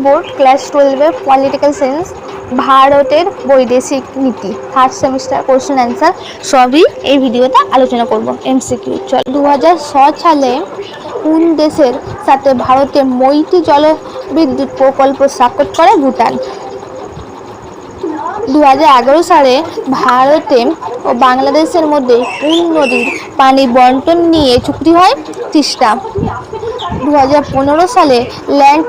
Board class 12 political science, ভারতের বৈদেশিক নীতি, থার্ড সেমিস্টার কোশ্চেন অ্যান্সার সবই এই ভিডিওতে আলোচনা করব। এমসিকিউ চল 2006 সালে কোন দেশের সাথে ভারতের মৈত্রী জলবিদ্যুৎ প্রকল্প স্বাক্ষর করে ভুটান? 2011 সালে ভারতে ও বাংলাদেশের মধ্যে কোন নদীর পানি বন্টন নিয়ে চুক্তি হয়? তিস্তা। 2015 সালে ল্যান্ড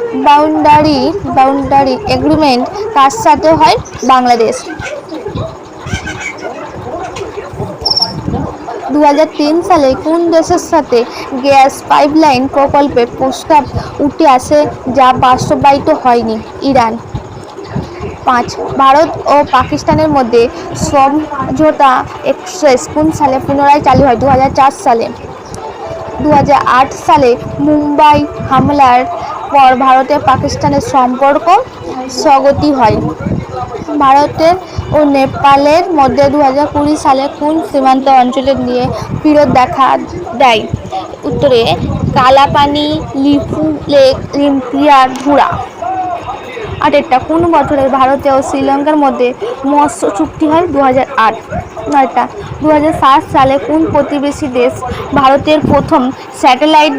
বাউন্ডারি এগ্রিমেন্ট কার সাথে হয়? বাংলাদেশ। 2003 সালে কোন দেশের সাথে গ্যাস পাইপলাইন প্রকল্পের প্রস্তাব উঠে আসে যা বাস্তবায়িত হয়নি? ইরান। 5. ভারত ও পাকিস্তানের মধ্যে সমঝোতা এক্সপ্রেস কোন সালে পুনরায় চালু হয়? 2004 সালে। 2008 সালে মুম্বাই হামলার পর ভারতে পাকিস্তানের সম্পর্ক স্থগিত হয়। ভারতের ও নেপালের মধ্যে 2020 সালে কোন সীমান্ত অঞ্চলের নিয়ে বিরোধ দেখা দেয়? উত্তরে কালাপানি, লিপু লেক, রিম্পিয়ার ধুরা। 8টা কোন বছরে ভারত ও শ্রীলঙ্কার মধ্যে মৎস্য চুক্তি হয়? 2008। 9টা 2007 সালে কোন প্রতিবেশী দেশ ভারতের প্রথম স্যাটেলাইট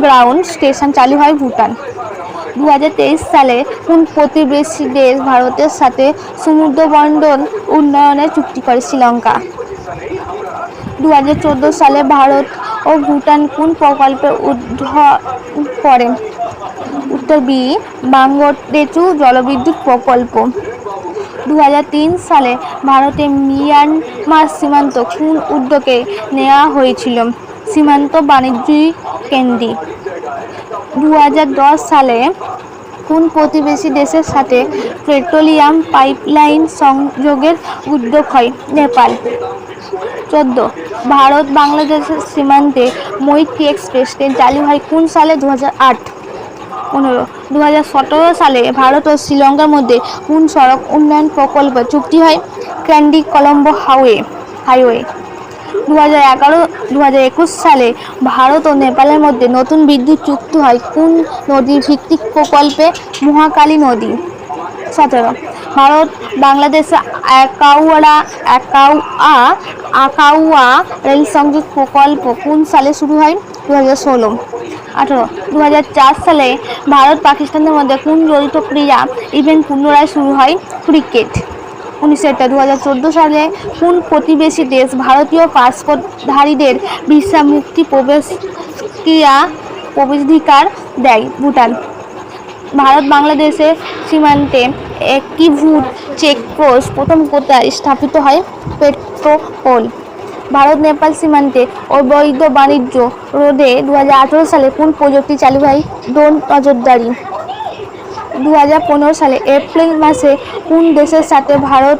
গ্রাউন্ড স্টেশন চালু হয়? ভুটান। 2023 সালে কোন প্রতিবেশী দেশ ভারতের সাথে সমুদ্রবন্দর উন্নয়নের চুক্তি করে? শ্রীলঙ্কা। 2014 সালে ভারত ও ভুটান কোন প্রকল্পে উদ্বোধন করে? উত্তর বি, বাংলাদেশু জলবিদ্যুৎ প্রকল্প। 2003 সালে ভারতের মিয়ানমার সীমান্ত কোন উদ্যোগে নেওয়া হয়েছিল? সীমান্ত বাণিজ্য কেন্দ্র। 2010 সালে কোন প্রতিবেশী দেশের সাথে পেট্রোলিয়াম পাইপলাইন সংযোগের উদ্যোগ হয়? নেপাল। 14. ভারত বাংলাদেশের সীমান্তে মৈত্রী এক্সপ্রেস ট্রেন চালু হয় কোন সালে? 2008। 15. 2017 সালে ভারত ও শ্রীলঙ্কার মধ্যে কোন সড়ক উন্নয়ন প্রকল্প চুক্তি হয়? Candy Colombo highway. 2021 সালে ভারত ও নেপালের মধ্যে নতুন বিদ্যুৎ চুক্তি হয় কোন নদী ভিত্তিক প্রকল্পে? মহাকালী নদী। 17. ভারত বাংলাদেশে আকাউয়া রেল সংযোগ প্রকল্প কোন সালে শুরু হয়? 2016। 18. 2004 সালে ভারত পাকিস্তানের মধ্যে কোন যৌথ ক্রীড়া ইভেন্ট পুনরায় শুরু হয়? ক্রিকেট। 19টা 2014 সালে কোন প্রতিবেশী দেশ ভারতীয় পাসপোর্টধারীদের ভিসা মুক্তি প্রবেশাধিকার দেয়? ভুটান। ভারত বাংলাদেশের সীমান্তে একিভূত চেকপোস্ট প্রথম কোথায় স্থাপিত হয়? পেট্রোপোল। ভারত নেপাল সীমান্তে অবৈধ বাণিজ্য রোধে 2018 সালে কোন প্রযুক্তি চালু হয়? ড্রোন নজরদারি। 2015 সালে এপ্রিল মাসে কোন দেশের সাথে ভারত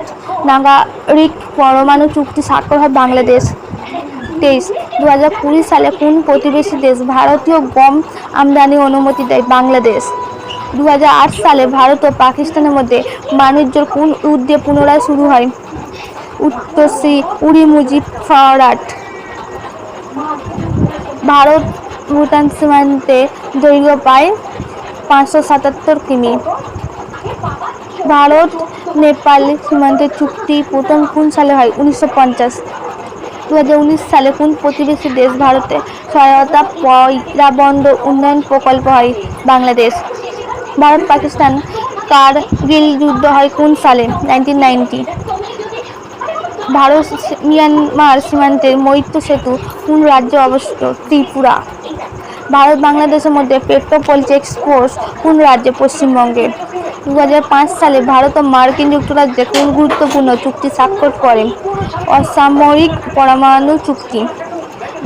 নাগরিক পরমাণু চুক্তি স্বাক্ষর হয়? বাংলাদেশ। 23. 2020 সালে কোন প্রতিবেশী দেশ ভারতীয় গম আমদানি অনুমতি দেয়? বাংলাদেশ। 2008 সালে ভারত ও পাকিস্তানের মধ্যে বাণিজ্য কোন যুদ্ধে পুনরায় শুরু হয়? উত্তর সি, উরি মুজিফরাবাদ। ভারত ভুটান সীমান্তে দৈর্ঘ্য প্রায় 577 কিমি। ভারত নেপাল সীমান্তে চুক্তি প্রথম কোন সালে হয়? 1950। 2019 সালে কোন প্রতিবেশী দেশ ভারতে সহায়তা পয়লা বন্দর উন্নয়ন প্রকল্প হয়? বাংলাদেশ। ভারত পাকিস্তান কারগিল যুদ্ধ হয় কোন সালে? 1990। ভারত মিয়ানমার সীমান্তে মৈত্রী সেতু কোন রাজ্যে অবস্থিত? ত্রিপুরা। ভারত বাংলাদেশের মধ্যে পেট্রোপোল চেকপোস্ট কোন রাজ্যে? পশ্চিমবঙ্গে। 2005 সালে ভারত ও মার্কিন যুক্তরাজ্যে কোন গুরুত্বপূর্ণ চুক্তি স্বাক্ষর করে? অসামরিক পরমাণু চুক্তি।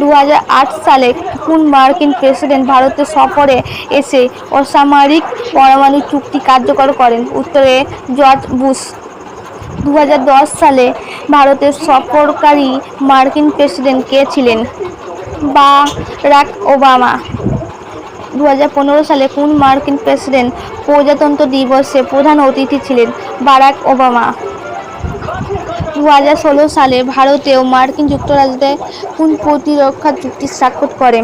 2008 সালে কোন মার্কিন প্রেসিডেন্ট ভারতে সফরে এসে অসামরিক পরমাণু চুক্তি কার্যকর করেন? উত্তরে জর্জ বুশ। 2010 সালে ভারতের সফরকারী মার্কিন প্রেসিডেন্ট কে ছিলেন? Barack Obama. 2015 সালে কোন মার্কিন প্রেসিডেন্ট প্রজাতন্ত্র দিবসে প্রধান অতিথি ছিলেন? Barack Obama. 2016 সালে ভারতে ও মার্কিন যুক্তরাজ্যে কোন প্রতিরক্ষা চুক্তি স্বাক্ষর করে?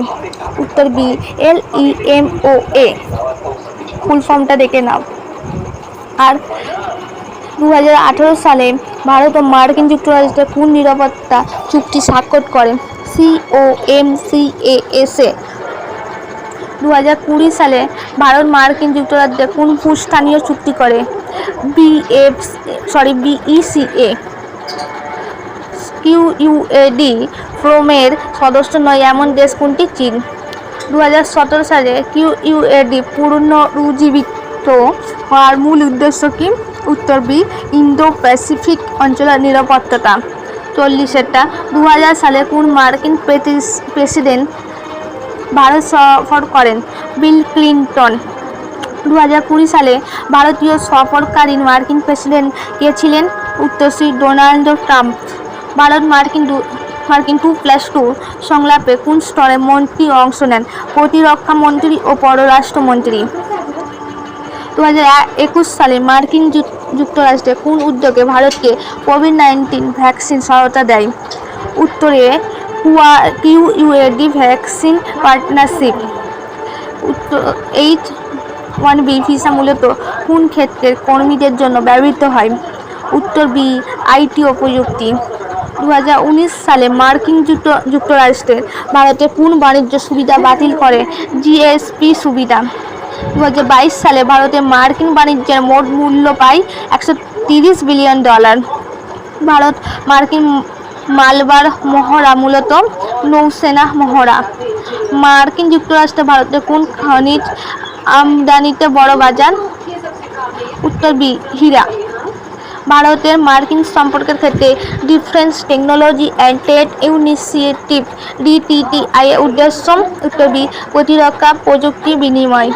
উত্তর বি, LEMOA। ফুল ফর্মটা দেখে নাও। আর 2018 সালে ভারত ও মার্কিন যুক্তরাষ্ট্রে কোন নিরাপত্তা চুক্তি স্বাক্ষর করে? COMCASA। 2020 সালে ভারত মার্কিন যুক্তরাষ্ট্রে কোন ভূস্থানীয় চুক্তি করে? BECA। QUAD ফোরামের সদস্য নয় এমন দেশ কোনটি? চীন। 2017 সালে QUAD পুনরুজ্জীবিত হওয়ার মূল উদ্দেশ্য কি? উত্তর বি, ইন্দো প্যাসিফিক অঞ্চলের নিরাপত্তা। 40 2000 সালে কোন মার্কিন প্রেসিডেন্ট ভারত সফর করেন? Bill Clinton. 2020 সালে ভারতীয় সফরকারী মার্কিন প্রেসিডেন্ট কে ছিলেন? উত্তরসূরি ডোনাল্ড ট্রাম্প। ভারত মার্কিন 2+2 সংলাপে কোন স্তরের মন্ত্রী অংশ নেন? প্রতিরক্ষা মন্ত্রী ও পররাষ্ট্রমন্ত্রী। 2021 সালে মার্কিন যুক্তরাষ্ট্রে কোন উদ্যোগে ভারতকে কোভিড-19 ভ্যাকসিন সহায়তা দেয়? উত্তরে QUAD vaccine partnership. H-1B visa মূলত কোন ক্ষেত্রের কর্মীদের জন্য ব্যবহৃত হয়? উত্তর বি, IT ও প্রযুক্তি। 2019 সালে মার্কিন যুক্তরাষ্ট্রের ভারতে কোন বাণিজ্য সুবিধা বাতিল করে? GSP সুবিধা। 2022 সালে ভারতে মার্কিন বাণিজ্যের মোট মূল্য পায় $130 বিলিয়ন। ভারত মার্কিন মালবার মহড়া মূলত নৌসেনা মহড়া। মার্কিন যুক্তরাষ্ট্রে ভারতের কোন খনিজ আমদানিতে বড় বাজার? উত্তর বি, হীরা। ভারতের মার্কিন সম্পর্কের ক্ষেত্রে defence technology and trade initiative DTTI এর উদ্দেশ্য? উত্তর বি, প্রতিরক্ষা প্রযুক্তি বিনিময়।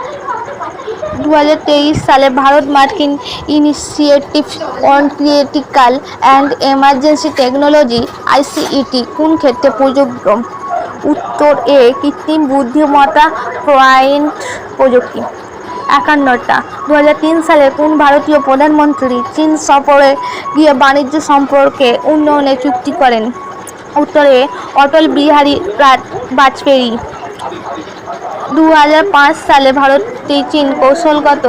2023 সালে ভারত মার্কিন initiative on critical and emergency technology ICET কোন ক্ষেত্রে প্রযোজ্য? উত্তর এ, কৃত্রিম বুদ্ধিমত্তা পয়েন্ট প্রযুক্তি। 51 2003 সালে কোন ভারতীয় প্রধানমন্ত্রী চীন সফরে গিয়ে বাণিজ্য সম্পর্কে উন্নয়নের চুক্তি করেন? উত্তরে অটল বিহারী বাজপেয়ী। 2005 সালে ভারতে চীন কৌশলগত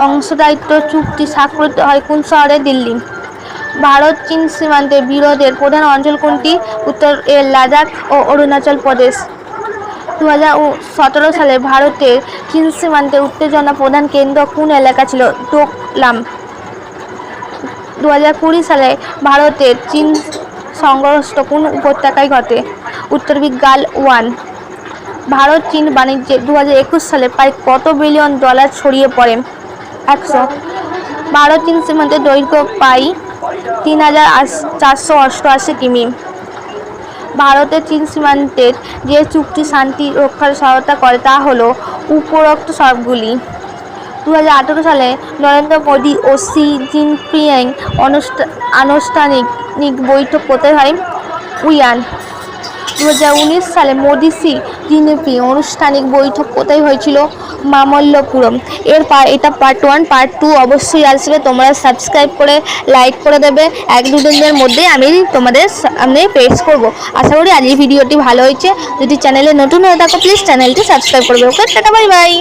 অংশীদারিত্ব চুক্তি স্বাক্ষরিত হয় কোন শহরে? দিল্লি। ভারত চীন সীমান্তে বিরোধের প্রধান অঞ্চল কোনটি? উত্তর এ, লাদাখ ও অরুণাচল প্রদেশ। 2017 সালে ভারতের চীন সীমান্তে উত্তেজনা প্রধান কেন্দ্র কোন এলাকা ছিল? ডোকলাম। 2020 সালে ভারতের চীন সংঘর্ষ কোন উপত্যকায় ঘটে? উত্তর বি, গালওয়ান। ভারত চীন বাণিজ্যে 2021 সালে প্রায় কত বিলিয়ন ডলার ছড়িয়ে পড়ে? 100। ভারত চীন সীমান্তের দৈর্ঘ্য প্রায় 3488 কিমি। ভারতের চীন সীমান্তের যে চুক্তি শান্তি রক্ষার সহায়তা করে তা হলো উপরোক্ত সবগুলি। 2018 সালে নরেন্দ্র মোদী ও শি জিনপিং আনুষ্ঠানিক বৈঠক কোথায় হয়? উইয়ান। 2019 সালে মোদী শি জিনপিং আনুষ্ঠানিক বৈঠক কোথায় হয়েছিল? মামল্লপুরম। এটা পার্ট 1। পার্ট 2 অবশ্যই আসবে। তোমরা সাবস্ক্রাইব করে লাইক করে দেবে। 1-2 দিনের মধ্যেই আমি তোমাদের সামনে পেশ করব। আশা করি আজ এই ভিডিওটি ভালো হয়েছে। যদি চ্যানেলে নতুন হয়ে থাকো প্লিজ চ্যানেলটি সাবস্ক্রাইব করবে। ওকে, টাটা, বাই বাই।